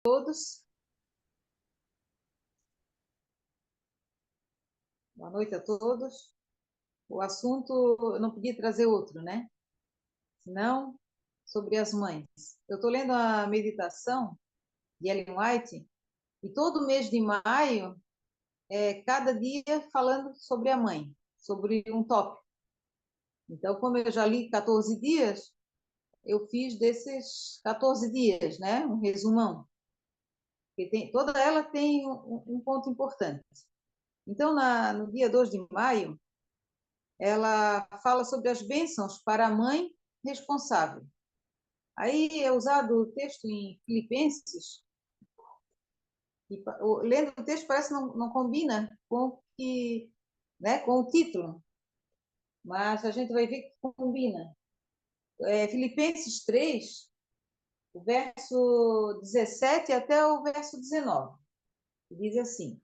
Todos. Boa noite a todos. O assunto, eu não podia trazer outro, né? Senão, sobre as mães. Eu estou lendo a meditação de Ellen White e todo mês de maio, cada dia falando sobre a mãe, sobre um tópico. Então, como eu já li 14 dias, eu fiz desses 14 dias, né? Um resumão. Toda ela tem um ponto importante. Então, no dia 2 de maio, ela fala sobre as bênçãos para a mãe responsável. Aí é usado o texto em Filipenses, e lendo o texto parece que não combina com o título, mas a gente vai ver que combina. Filipenses 3, o verso 17 até o verso 19, diz assim: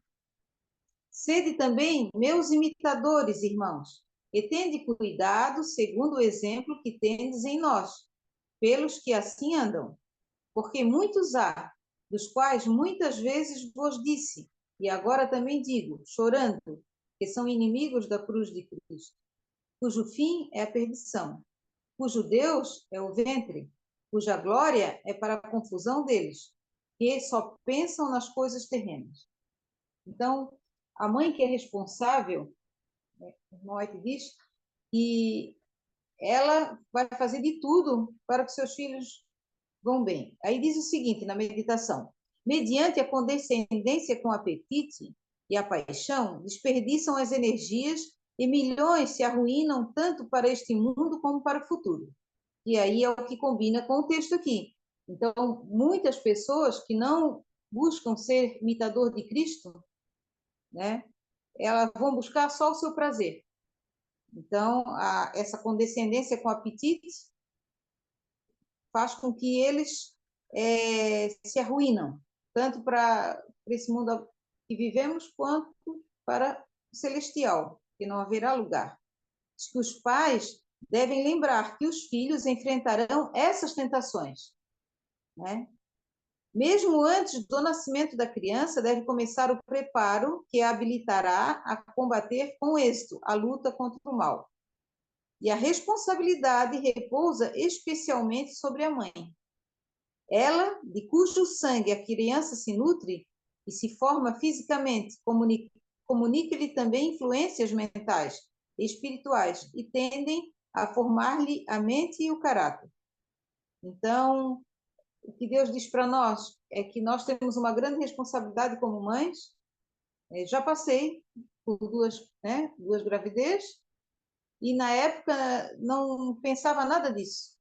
Sede também meus imitadores, irmãos, e tende cuidado segundo o exemplo que tendes em nós, pelos que assim andam. Porque muitos há, dos quais muitas vezes vos disse, e agora também digo, chorando, que são inimigos da cruz de Cristo, cujo fim é a perdição, cujo Deus é o ventre, cuja glória é para a confusão deles, que só pensam nas coisas terrenas. Então, a mãe que é responsável, o Noite diz, que ela vai fazer de tudo para que seus filhos vão bem. Aí diz o seguinte na meditação: mediante a condescendência com o apetite e a paixão, desperdiçam as energias e milhões se arruinam tanto para este mundo como para o futuro. E aí é o que combina com o texto aqui. Então, muitas pessoas que não buscam ser imitador de Cristo, né, elas vão buscar só o seu prazer. Então, essa condescendência com o apetite faz com que eles se arruinam, tanto para esse mundo que vivemos, quanto para o celestial, que não haverá lugar. Diz que os pais devem lembrar que os filhos enfrentarão essas tentações, né? Mesmo antes do nascimento da criança, deve começar o preparo que a habilitará a combater com êxito a luta contra o mal. E a responsabilidade repousa especialmente sobre a mãe. Ela, de cujo sangue a criança se nutre e se forma fisicamente, comunica-lhe também influências mentais e espirituais e tendem a formar-lhe a mente e o caráter. Então, o que Deus diz para nós é que nós temos uma grande responsabilidade como mães. Já passei por duas gravidez e na época não pensava nada disso.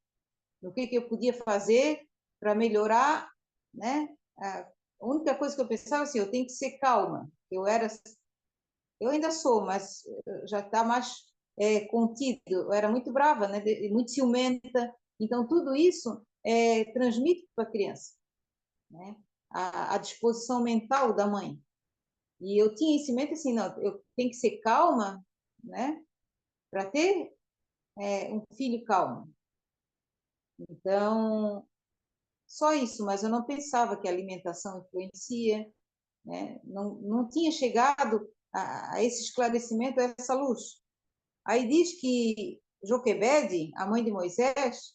O que eu podia fazer para melhorar, né? A única coisa que eu pensava assim, eu tenho que ser calma. Eu ainda sou, mas já está mais contido. Eu era muito brava, né? Muito ciumenta. Então tudo isso transmite para a criança, né? A disposição mental da mãe. E eu tinha esse mente assim, não, eu tenho que ser calma, né? Para ter um filho calmo. Então, só isso, mas eu não pensava que a alimentação influencia, né? Não tinha chegado a esse esclarecimento, a essa luz. Aí diz que Joquebede, a mãe de Moisés,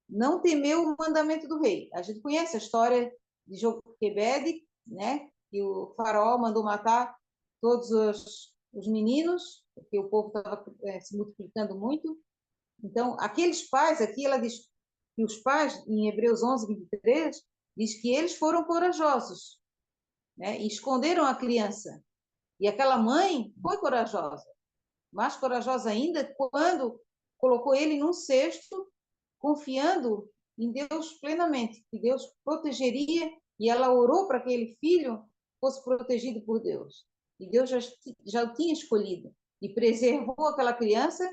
não temeu o mandamento do rei. A gente conhece a história de Joquebede, né? Que o faraó mandou matar todos os meninos, porque o povo estava se multiplicando muito. Então, aqueles pais, aqui ela diz que os pais, em Hebreus 11, 23, diz que eles foram corajosos, né? E esconderam a criança. E aquela mãe foi corajosa, mais corajosa ainda quando colocou ele num cesto, confiando em Deus plenamente, que Deus protegeria, e ela orou para que aquele filho fosse protegido por Deus. E Deus já o tinha escolhido e preservou aquela criança,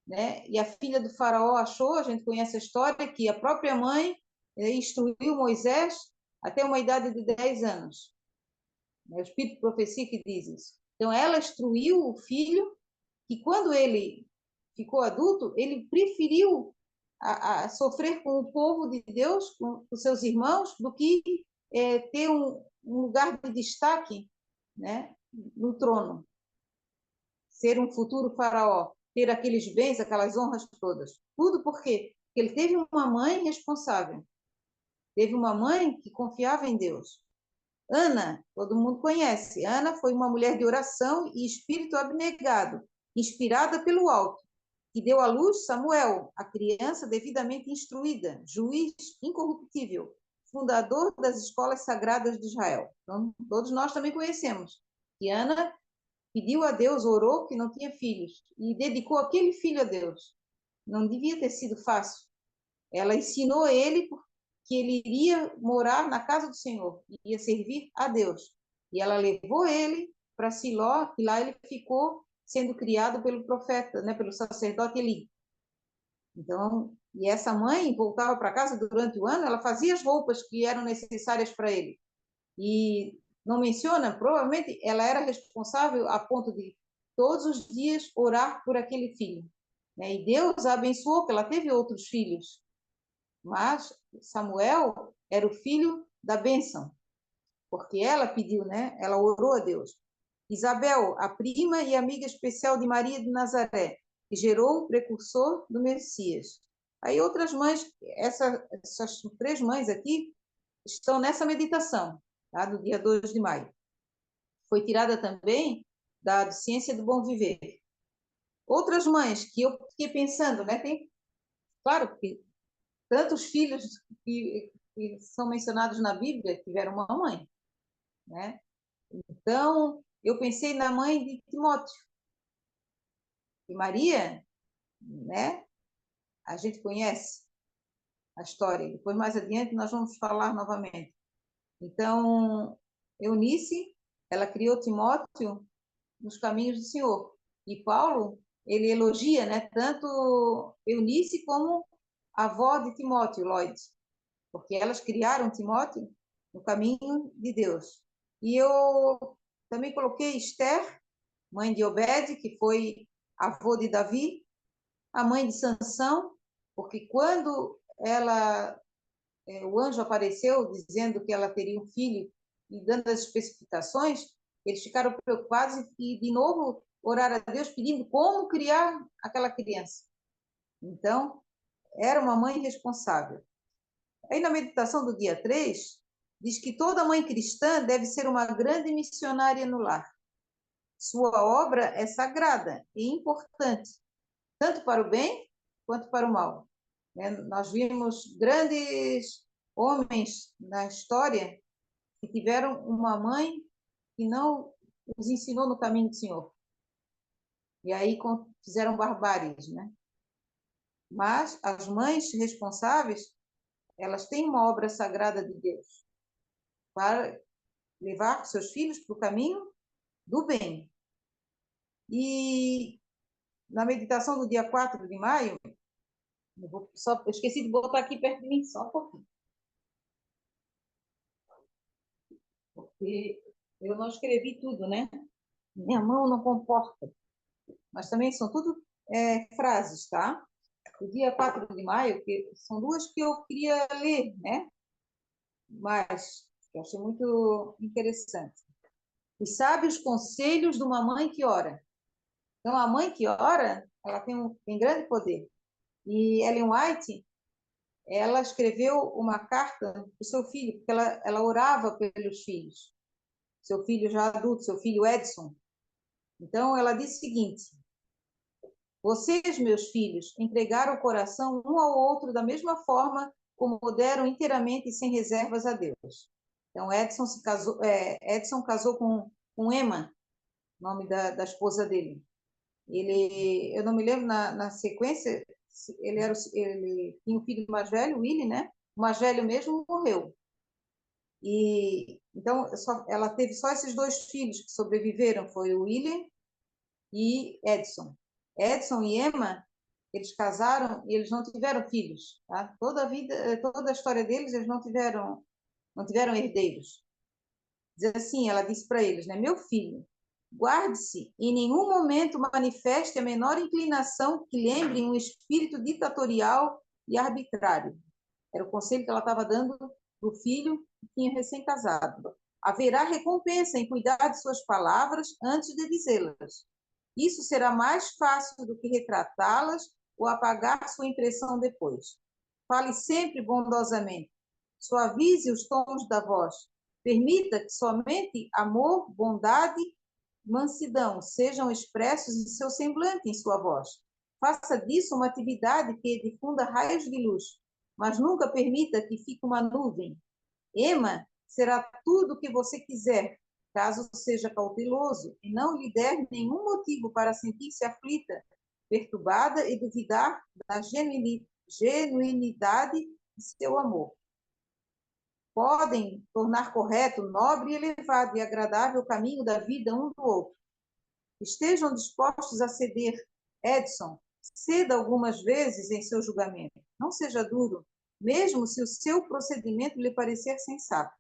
né? E a filha do faraó achou, a gente conhece a história, que a própria mãe instruiu Moisés até uma idade de 10 anos. O Espírito de Profecia que diz isso. Então, ela instruiu o filho, que quando ele ficou adulto, ele preferiu a sofrer com o povo de Deus, com os seus irmãos, do que ter um lugar de destaque, né, no trono, ser um futuro faraó, ter aqueles bens, aquelas honras todas. Tudo por quê? Porque ele teve uma mãe responsável, teve uma mãe que confiava em Deus. Ana, todo mundo conhece. Ana foi uma mulher de oração e espírito abnegado, inspirada pelo alto, que deu à luz Samuel, a criança devidamente instruída, juiz incorruptível, fundador das escolas sagradas de Israel. Então, todos nós também conhecemos que Ana pediu a Deus, orou que não tinha filhos e dedicou aquele filho a Deus. Não devia ter sido fácil. Ela ensinou ele que ele iria morar na casa do Senhor, ia servir a Deus. E ela levou ele para Siló, e lá ele ficou sendo criado pelo profeta, né, pelo sacerdote Eli. Então, e essa mãe voltava para casa durante o ano, ela fazia as roupas que eram necessárias para ele. E não menciona, provavelmente ela era responsável a ponto de todos os dias orar por aquele filho. Né? E Deus a abençoou, que ela teve outros filhos. Mas Samuel era o filho da bênção, porque ela pediu, né? Ela orou a Deus. Isabel, a prima e amiga especial de Maria de Nazaré, que gerou o precursor do Messias. Aí outras mães, essas três mães aqui, estão nessa meditação, tá? Do dia 2 de maio. Foi tirada também da Ciência do Bom Viver. Outras mães que eu fiquei pensando, né? Tem, claro que tantos filhos que são mencionados na Bíblia tiveram uma mãe, né? Então, eu pensei na mãe de Timóteo. E Maria, né? A gente conhece a história. Depois, mais adiante, nós vamos falar novamente. Então, Eunice, ela criou Timóteo nos caminhos do Senhor. E Paulo, ele elogia, né? Tanto Eunice como a avó de Timóteo, Lloyd, porque elas criaram Timóteo no caminho de Deus. E eu também coloquei Esther, mãe de Obed, que foi avô de Davi, a mãe de Sansão, porque quando o anjo apareceu dizendo que ela teria um filho e dando as especificações, eles ficaram preocupados e de novo oraram a Deus pedindo como criar aquela criança. Então, era uma mãe responsável. Aí na meditação do dia 3, diz que toda mãe cristã deve ser uma grande missionária no lar. Sua obra é sagrada e importante, tanto para o bem quanto para o mal. Nós vimos grandes homens na história que tiveram uma mãe que não os ensinou no caminho do Senhor. E aí fizeram barbáries, né? Mas as mães responsáveis, elas têm uma obra sagrada de Deus para levar seus filhos para o caminho do bem. E na meditação do dia 4 de maio, eu esqueci de botar aqui perto de mim, só um pouquinho. Porque eu não escrevi tudo, né? Minha mão não comporta. Mas também são tudo frases, tá? O dia 4 de maio, que são duas que eu queria ler, né? Mas eu achei muito interessante. E sabe os conselhos de uma mãe que ora. Então, a mãe que ora, ela tem grande poder. E Ellen White, ela escreveu uma carta para o seu filho, porque ela orava pelos filhos. Seu filho já adulto, seu filho Edson. Então, ela disse o seguinte: vocês, meus filhos, entregaram o coração um ao outro da mesma forma como deram inteiramente e sem reservas a Deus. Então, Edson casou com Emma, nome da esposa dele. Eu não me lembro na sequência, ele tinha um filho mais velho, Willie, né? O mais velho mesmo morreu. E então ela teve só esses dois filhos que sobreviveram, foi o William e Edson. Edson e Emma, eles casaram e eles não tiveram filhos, tá? Toda a vida, toda a história deles, eles não tiveram herdeiros. Diz assim, ela disse para eles, né? Meu filho, guarde-se, em nenhum momento manifeste a menor inclinação que lembre um espírito ditatorial e arbitrário. Era o conselho que ela estava dando para o filho que tinha recém-casado. Haverá recompensa em cuidar de suas palavras antes de dizê-las. Isso será mais fácil do que retratá-las ou apagar sua impressão depois. Fale sempre bondosamente. Suavize os tons da voz. Permita que somente amor, bondade, mansidão sejam expressos em seu semblante, em sua voz. Faça disso uma atividade que difunda raios de luz, mas nunca permita que fique uma nuvem. Emma será tudo o que você quiser, caso seja cauteloso e não lhe der nenhum motivo para sentir-se aflita, perturbada e duvidar da genuinidade de seu amor. Podem tornar correto, nobre, elevado e agradável o caminho da vida um do outro. Estejam dispostos a ceder. Edson, ceda algumas vezes em seu julgamento. Não seja duro, mesmo se o seu procedimento lhe parecer sensato.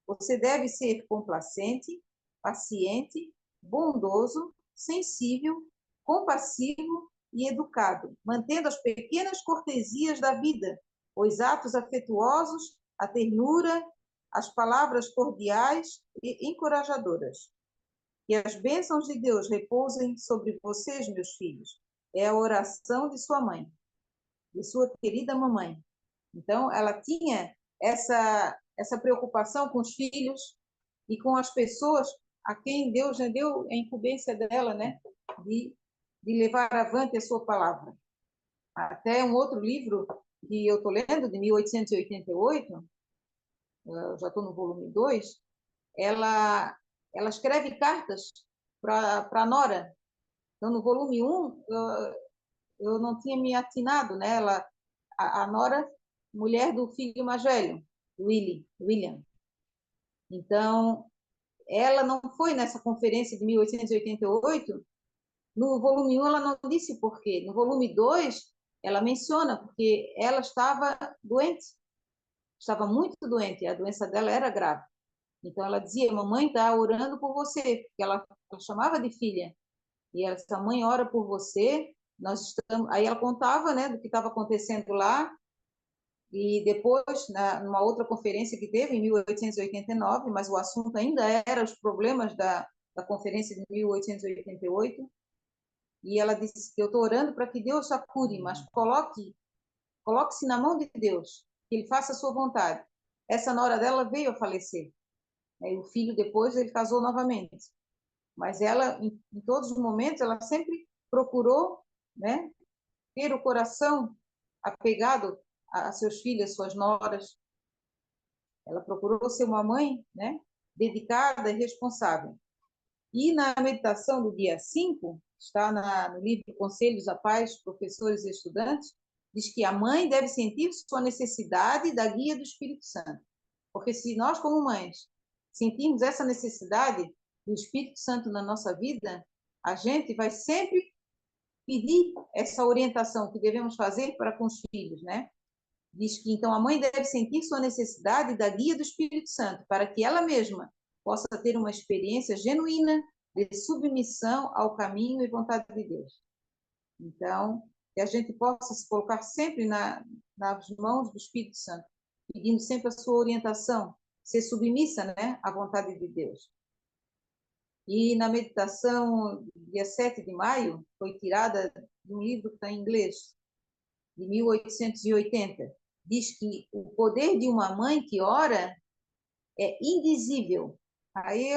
Você deve ser complacente, paciente, bondoso, sensível, compassivo e educado, mantendo as pequenas cortesias da vida, os atos afetuosos, a ternura, as palavras cordiais e encorajadoras. Que as bênçãos de Deus repousem sobre vocês, meus filhos. É a oração de sua mãe, de sua querida mamãe. Então, ela tinha essa preocupação com os filhos e com as pessoas a quem Deus já deu a incumbência dela, né, de levar avante a sua palavra. Até um outro livro que eu estou lendo, de 1888, eu já estou no volume 2, ela escreve cartas para a Nora. Então, no volume 1, eu não tinha me atinado, né? A Nora, mulher do filho mais velho, William. Então, ela não foi nessa conferência de 1888. No volume 1, ela não disse por quê. No volume 2, ela menciona, porque ela estava doente, estava muito doente, a doença dela era grave. Então, ela dizia, mamãe está orando por você, porque ela chamava de filha. E ela disse, a mãe ora por você, nós estamos... Aí ela contava, né, do que estava acontecendo lá, e depois, numa outra conferência que teve, em 1889, mas o assunto ainda era os problemas da conferência de 1888, e ela disse que eu estou orando para que Deus a cure, mas coloque-se na mão de Deus, que Ele faça a sua vontade. Essa nora dela veio a falecer. Aí, o filho depois ele casou novamente. Mas ela, em todos os momentos, ela sempre procurou, né, ter o coração apegado a seus filhos, a suas noras. Ela procurou ser uma mãe, né, dedicada e responsável. E na meditação do dia 5, está no livro Conselhos a Pais, Professores e Estudantes, diz que a mãe deve sentir sua necessidade da guia do Espírito Santo. Porque se nós, como mães, sentirmos essa necessidade do Espírito Santo na nossa vida, a gente vai sempre pedir essa orientação que devemos fazer para com os filhos, né? Diz que então a mãe deve sentir sua necessidade da guia do Espírito Santo, para que ela mesma possa ter uma experiência genuína de submissão ao caminho e vontade de Deus. Então, que a gente possa se colocar sempre nas mãos do Espírito Santo, pedindo sempre a sua orientação, ser submissa, né, à vontade de Deus. E na meditação, dia 7 de maio, foi tirada de um livro que está em inglês, de 1880. Diz que o poder de uma mãe que ora é indizível. Aí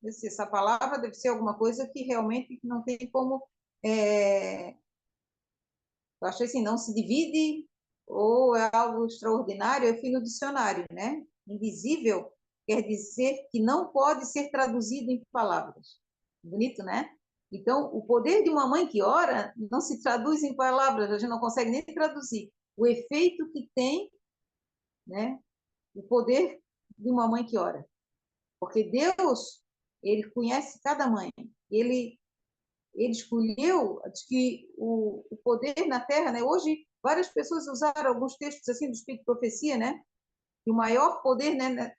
essa palavra deve ser alguma coisa que realmente não tem como... eu achei assim, não se divide ou é algo extraordinário. Eu fui no dicionário, né? Indizível quer dizer que não pode ser traduzido em palavras. Bonito, né? Então, o poder de uma mãe que ora não se traduz em palavras, a gente não consegue nem traduzir. O efeito que tem, né? O poder de uma mãe que ora. Porque Deus, Ele conhece cada mãe. Ele escolheu, diz que o poder na Terra, né? Hoje, várias pessoas usaram alguns textos assim do Espírito de Profecia, né? Que o maior poder, né,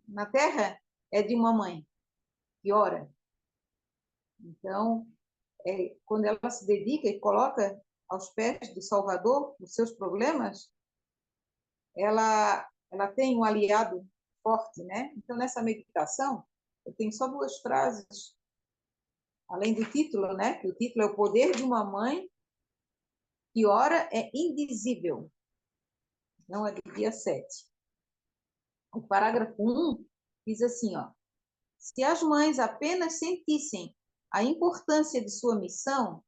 na Terra é de uma mãe que ora. Então, quando ela se dedica e coloca aos pés do Salvador os seus problemas, ela ela tem um aliado forte, né? Então, nessa meditação, eu tenho só duas frases, além do título, né? Que o título é O Poder de uma Mãe que Ora é Indizível. Não é do dia 7. O parágrafo 1 diz assim, ó. Se as mães apenas sentissem a importância de sua missão,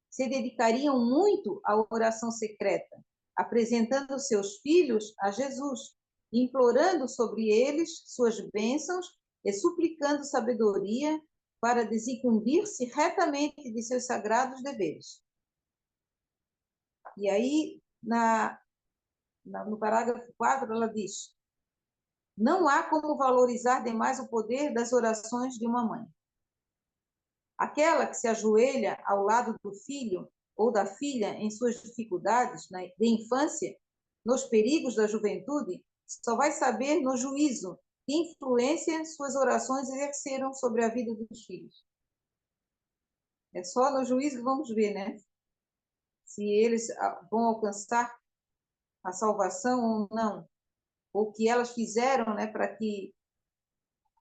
se dedicariam muito à oração secreta, apresentando seus filhos a Jesus, implorando sobre eles suas bênçãos e suplicando sabedoria para desincumbir-se retamente de seus sagrados deveres. E aí, no parágrafo 4, ela diz: não há como valorizar demais o poder das orações de uma mãe. Aquela que se ajoelha ao lado do filho ou da filha em suas dificuldades de infância, nos perigos da juventude, só vai saber no juízo que influência suas orações exerceram sobre a vida dos filhos. É só no juízo que vamos ver, né? Se eles vão alcançar a salvação ou não, ou o que elas fizeram, né, para que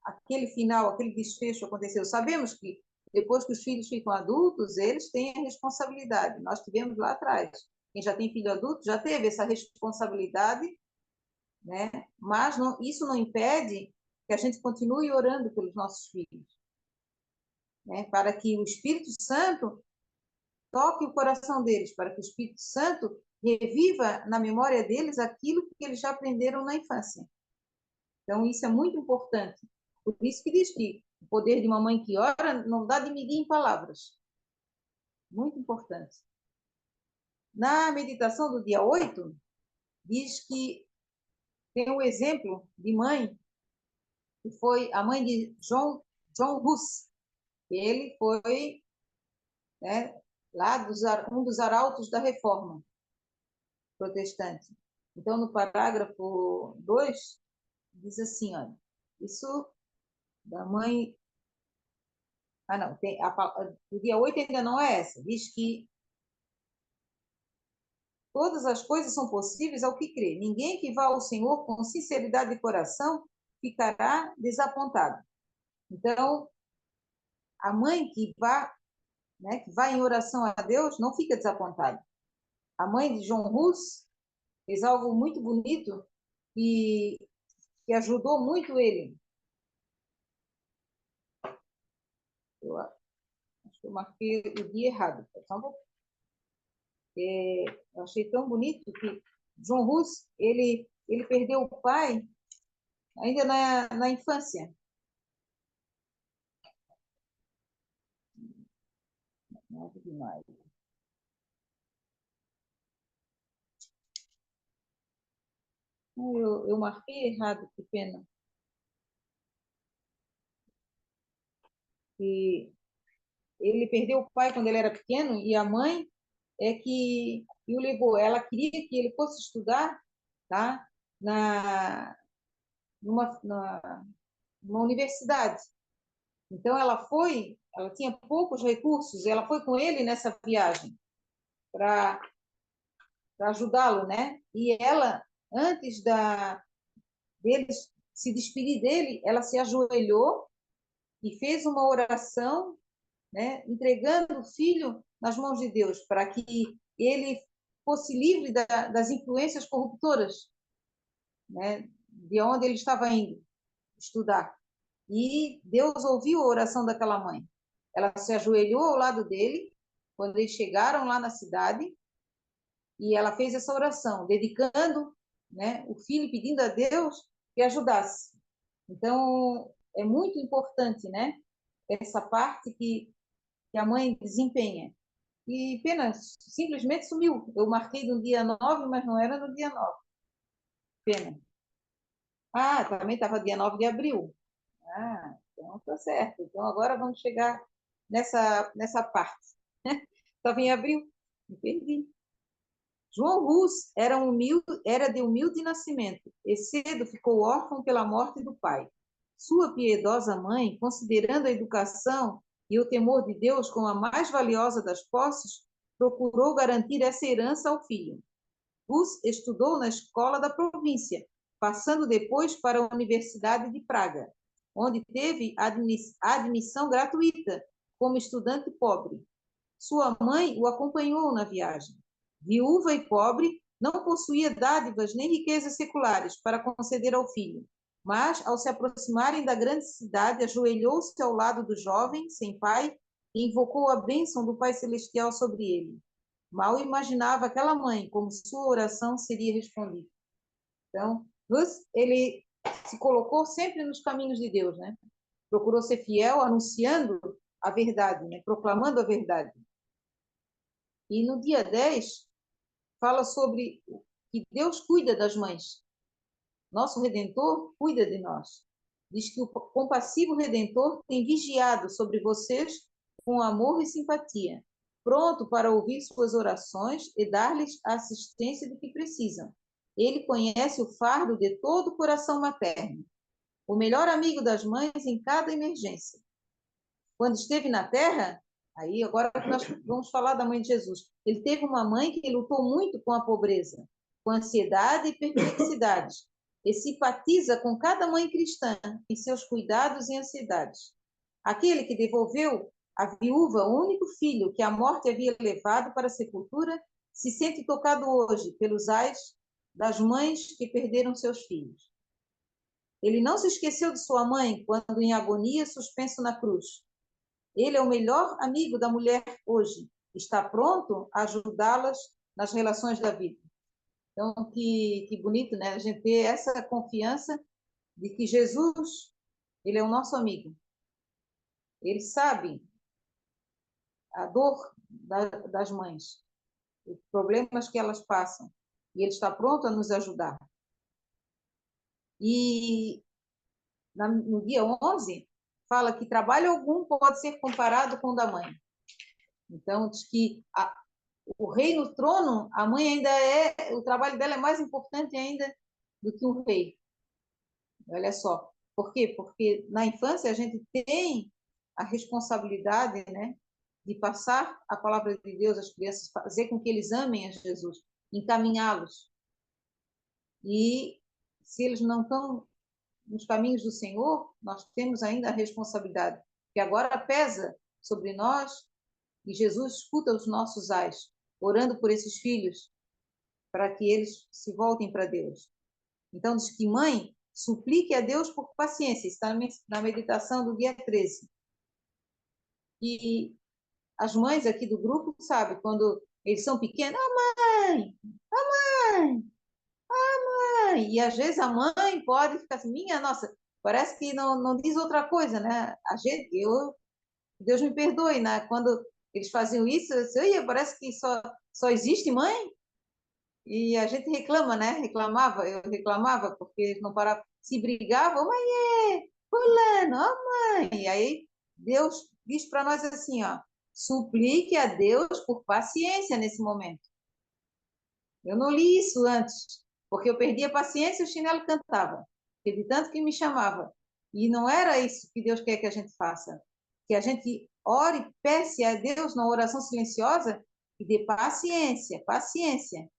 aquele final, aquele desfecho aconteceu. Sabemos que depois que os filhos ficam adultos, eles têm a responsabilidade. Nós tivemos lá atrás. Quem já tem filho adulto já teve essa responsabilidade, né? Mas não, isso não impede que a gente continue orando pelos nossos filhos, né? Para que o Espírito Santo toque o coração deles, para que o Espírito Santo reviva na memória deles aquilo que eles já aprenderam na infância. Então, isso é muito importante. Por isso que diz que o poder de uma mãe que ora não dá de medir em palavras. Muito importante. Na meditação do dia 8, diz que tem um exemplo de mãe, que foi a mãe de John Hus. Ele foi, né, lá um dos arautos da Reforma Protestante. Então, no parágrafo 2, diz assim, olha, isso da mãe... Ah, não, o dia 8 ainda não é essa. Diz que todas as coisas são possíveis ao que crê. Ninguém que vá ao Senhor com sinceridade de coração ficará desapontado. Então, a mãe que vai, né, que vai em oração a Deus não fica desapontada. A mãe de John Hus fez algo muito bonito e que ajudou muito ele. Eu acho que eu marquei o dia errado. Eu achei tão bonito que John Hus, ele perdeu o pai ainda na infância. 9 de maio. Eu marquei errado, que pena. E ele perdeu o pai quando ele era pequeno e a mãe é que o levou. Ela queria que ele fosse estudar, tá? Na, numa universidade. Então ela tinha poucos recursos, ela foi com ele nessa viagem para ajudá-lo, né? E ela, antes dele se despedir dele, ela se ajoelhou e fez uma oração, né, entregando o filho nas mãos de Deus, para que ele fosse livre das influências corruptoras, né, de onde ele estava indo estudar. E Deus ouviu a oração daquela mãe. Ela se ajoelhou ao lado dele, quando eles chegaram lá na cidade, e ela fez essa oração, dedicando, né, o filho, pedindo a Deus que ajudasse. Então, é muito importante, né, essa parte que a mãe desempenha. E pena, simplesmente sumiu. Eu marquei no dia 9, mas não era no dia 9. Pena. Ah, também estava dia 9 de abril. Ah, então tá certo. Então agora vamos chegar nessa parte. Estava em abril? Me perdi. João Rus era de humilde nascimento e cedo ficou órfão pela morte do pai. Sua piedosa mãe, considerando a educação e o temor de Deus como a mais valiosa das posses, procurou garantir essa herança ao filho. Rus estudou na escola da província, passando depois para a Universidade de Praga, onde teve admissão gratuita como estudante pobre. Sua mãe o acompanhou na viagem. Viúva e pobre, não possuía dádivas nem riquezas seculares para conceder ao filho, mas, ao se aproximarem da grande cidade, ajoelhou-se ao lado do jovem, sem pai, e invocou a bênção do Pai Celestial sobre ele. Mal imaginava aquela mãe como sua oração seria respondida. Então, ele se colocou sempre nos caminhos de Deus, né? Procurou ser fiel, anunciando a verdade, né? Proclamando a verdade. E no dia 10, fala sobre que Deus cuida das mães. Nosso Redentor cuida de nós. Diz que o compassivo Redentor tem vigiado sobre vocês com amor e simpatia, pronto para ouvir suas orações e dar-lhes a assistência de que precisam. Ele conhece o fardo de todo o coração materno, o melhor amigo das mães em cada emergência. Quando esteve na terra, aí agora nós vamos falar da mãe de Jesus. Ele teve uma mãe que lutou muito com a pobreza, com ansiedade e perplexidades, e simpatiza com cada mãe cristã em seus cuidados e ansiedades. Aquele que devolveu à viúva o único filho que a morte havia levado para a sepultura, se sente tocado hoje pelos ais das mães que perderam seus filhos. Ele não se esqueceu de sua mãe quando, em agonia, suspenso na cruz. Ele é o melhor amigo da mulher hoje. Está pronto a ajudá-las nas relações da vida. Então, que bonito, né? A gente ter essa confiança de que Jesus, ele é o nosso amigo. Ele sabe a dor das mães, os problemas que elas passam. E ele está pronto a nos ajudar. E no dia 11, fala que trabalho algum pode ser comparado com o da mãe. Então, diz que o rei no trono, a mãe ainda o trabalho dela é mais importante ainda do que o rei. Olha só. Por quê? Porque na infância a gente tem a responsabilidade, né, de passar a palavra de Deus às crianças, fazer com que eles amem a Jesus, encaminhá-los. E se eles não estão nos caminhos do Senhor, nós temos ainda a responsabilidade, que agora pesa sobre nós, e Jesus escuta os nossos ais, orando por esses filhos, para que eles se voltem para Deus. Então, diz que mãe, suplique a Deus por paciência. Está na meditação do dia 13. E as mães aqui do grupo sabem, quando eles são pequenos, mãe, mãe, mãe. E às vezes a mãe pode ficar assim, minha nossa, parece que não diz outra coisa, né? A gente, Deus me perdoe, né? Quando eles faziam isso, eu disse, parece que só existe mãe. E a gente reclama, né? Eu reclamava, porque eles não paravam, se brigavam, mãe, fulano, ó mãe. E aí Deus diz para nós assim, ó, suplique a Deus por paciência nesse momento. Eu não li isso antes, porque eu perdi a paciência e o chinelo cantava, de tanto que me chamava. E não era isso que Deus quer que a gente faça. Que a gente ore, peça a Deus na oração silenciosa e dê paciência, paciência.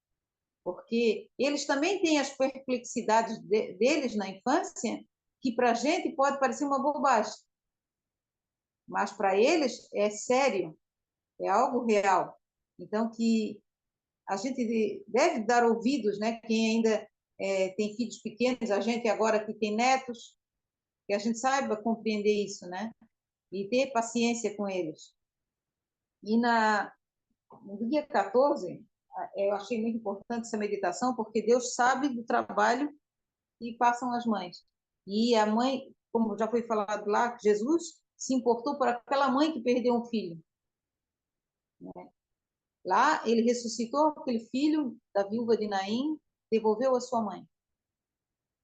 Porque eles também têm as perplexidades deles na infância, que para a gente pode parecer uma bobagem. Mas para eles é sério, é algo real. Então, que a gente deve dar ouvidos, né? Quem ainda tem filhos pequenos, a gente agora que tem netos, que a gente saiba compreender isso, né? E ter paciência com eles. E no dia 14, eu achei muito importante essa meditação, porque Deus sabe do trabalho que passam as mães. E a mãe, como já foi falado lá, Jesus se importou por aquela mãe que perdeu um filho. Né? Lá, ele ressuscitou aquele filho da viúva de Naim, devolveu a sua mãe.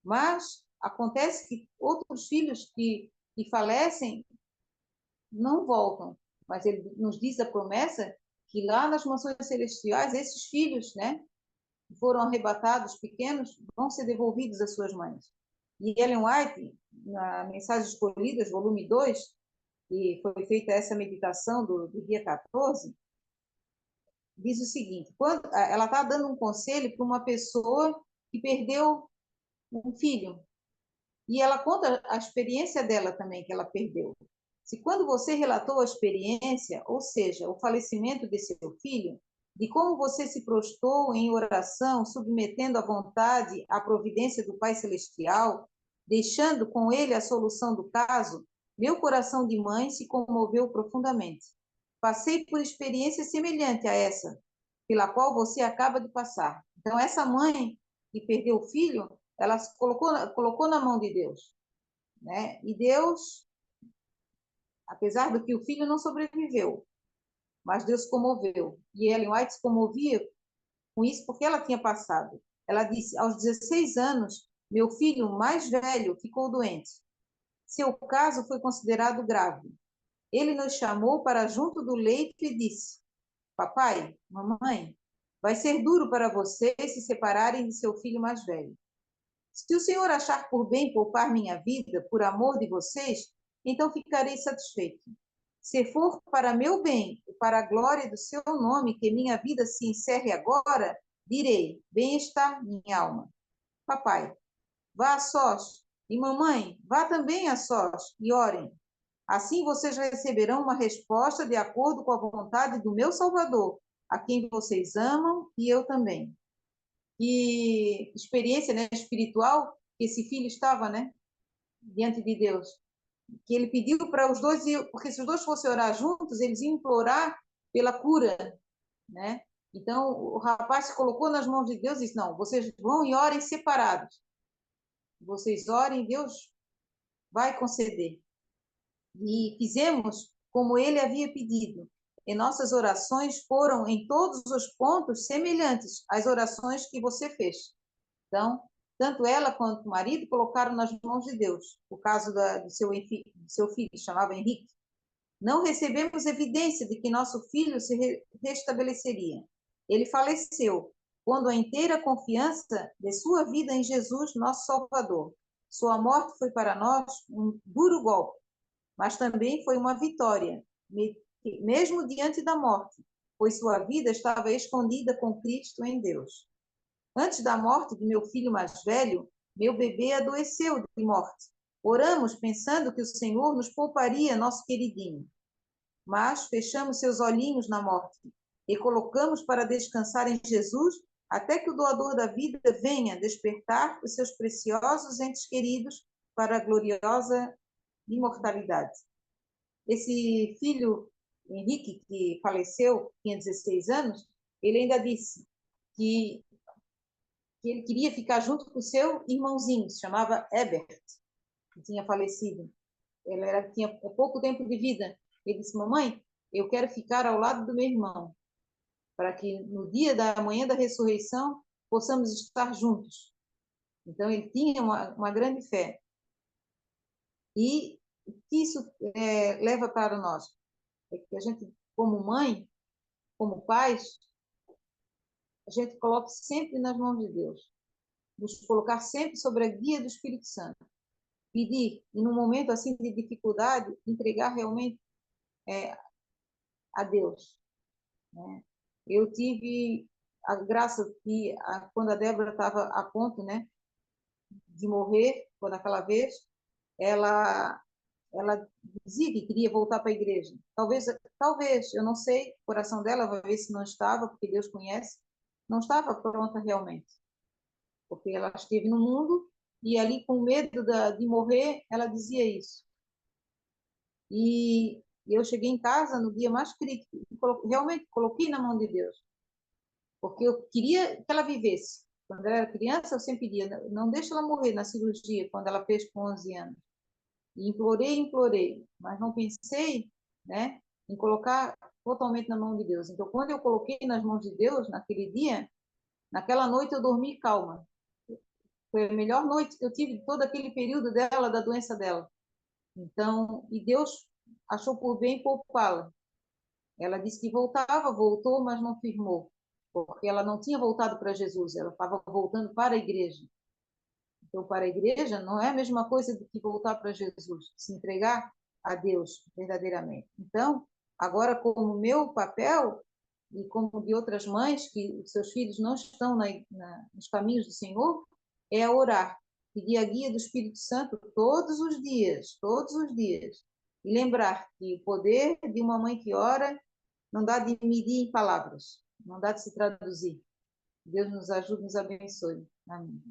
Mas acontece que outros filhos que falecem não voltam. Mas ele nos diz a promessa que lá nas mansões celestiais, esses filhos, né, que foram arrebatados pequenos, vão ser devolvidos às suas mães. E Ellen White, na Mensagens Escolhidas, volume 2, que foi feita essa meditação do dia 14, diz o seguinte, ela está dando um conselho para uma pessoa que perdeu um filho. E ela conta a experiência dela também, que ela perdeu. Se quando você relatou a experiência, ou seja, o falecimento de seu filho, de como você se prostrou em oração, submetendo à vontade, à providência do Pai Celestial, deixando com ele a solução do caso, meu coração de mãe se comoveu profundamente. Passei por experiência semelhante a essa, pela qual você acaba de passar. Então, essa mãe que perdeu o filho, ela se colocou na mão de Deus, né? E Deus, apesar do que o filho não sobreviveu, mas Deus comoveu. E Ellen White se comovia com isso porque ela tinha passado. Ela disse: aos 16 anos, meu filho mais velho ficou doente. Seu caso foi considerado grave. Ele nos chamou para junto do leito e disse: papai, mamãe, vai ser duro para vocês se separarem de seu filho mais velho. Se o Senhor achar por bem poupar minha vida por amor de vocês, então ficarei satisfeito. Se for para meu bem e para a glória do seu nome que minha vida se encerre agora, direi: bem-estar, minha alma. Papai, vá a sós, e mamãe, vá também a sós, e orem. Assim vocês receberão uma resposta de acordo com a vontade do meu Salvador, a quem vocês amam e eu também. E experiência, né, espiritual que esse filho estava, né, diante de Deus, que ele pediu para os dois, porque se os dois fossem orar juntos, eles iam implorar pela cura, né? Então o rapaz se colocou nas mãos de Deus e disse: não, vocês vão e orem separados. Vocês orem, Deus vai conceder. E fizemos como ele havia pedido. E nossas orações foram em todos os pontos semelhantes às orações que você fez. Então, tanto ela quanto o marido colocaram nas mãos de Deus. O caso do seu filho, chamava Henrique. Não recebemos evidência de que nosso filho se restabeleceria. Ele faleceu quando a inteira confiança de sua vida em Jesus, nosso Salvador. Sua morte foi para nós um duro golpe, mas também foi uma vitória, mesmo diante da morte, pois sua vida estava escondida com Cristo em Deus. Antes da morte de meu filho mais velho, meu bebê adoeceu de morte. Oramos pensando que o Senhor nos pouparia nosso queridinho. Mas fechamos seus olhinhos na morte e colocamos para descansar em Jesus até que o doador da vida venha despertar os seus preciosos entes queridos para a gloriosa imortalidade. Esse filho, Henrique, que faleceu, tinha 16 anos, ele ainda disse que ele queria ficar junto com o seu irmãozinho, se chamava Ebert, que tinha falecido. Tinha pouco tempo de vida. Ele disse: mamãe, eu quero ficar ao lado do meu irmão, para que no dia da manhã da ressurreição possamos estar juntos. Então ele tinha uma grande fé. E o que isso leva para nós? É que a gente, como mãe, como pais, a gente coloque sempre nas mãos de Deus. Nos colocar sempre sobre a guia do Espírito Santo. Pedir, e num momento assim de dificuldade, entregar realmente a Deus, né? Eu tive a graça que, quando a Débora estava a ponto, né, de morrer, quando aquela vez, ela, ela dizia que queria voltar para a igreja. Talvez, eu não sei, o coração dela vai ver se não estava, porque Deus conhece, não estava pronta realmente, porque ela esteve no mundo e ali com medo de morrer, ela dizia isso. E eu cheguei em casa no dia mais crítico, e realmente coloquei na mão de Deus, porque eu queria que ela vivesse. Quando ela era criança, eu sempre pedia: não deixe ela morrer na cirurgia, quando ela fez com 11 anos. E implorei, mas não pensei, né, em colocar totalmente na mão de Deus. Então, quando eu coloquei nas mãos de Deus, naquele dia, naquela noite eu dormi calma. Foi a melhor noite que eu tive de todo aquele período dela, da doença dela. Então, e Deus achou por bem poupá-la. Ela disse que voltou, mas não firmou, porque ela não tinha voltado para Jesus, ela estava voltando para a igreja. Então, para a igreja não é a mesma coisa do que voltar para Jesus, se entregar a Deus verdadeiramente. Então, agora, como meu papel, e como de outras mães que os seus filhos não estão nos caminhos do Senhor, é orar. pedir a guia do Espírito Santo todos os dias. E lembrar que o poder de uma mãe que ora não dá de medir em palavras, não dá de se traduzir. Deus nos ajude, nos abençoe. Amém.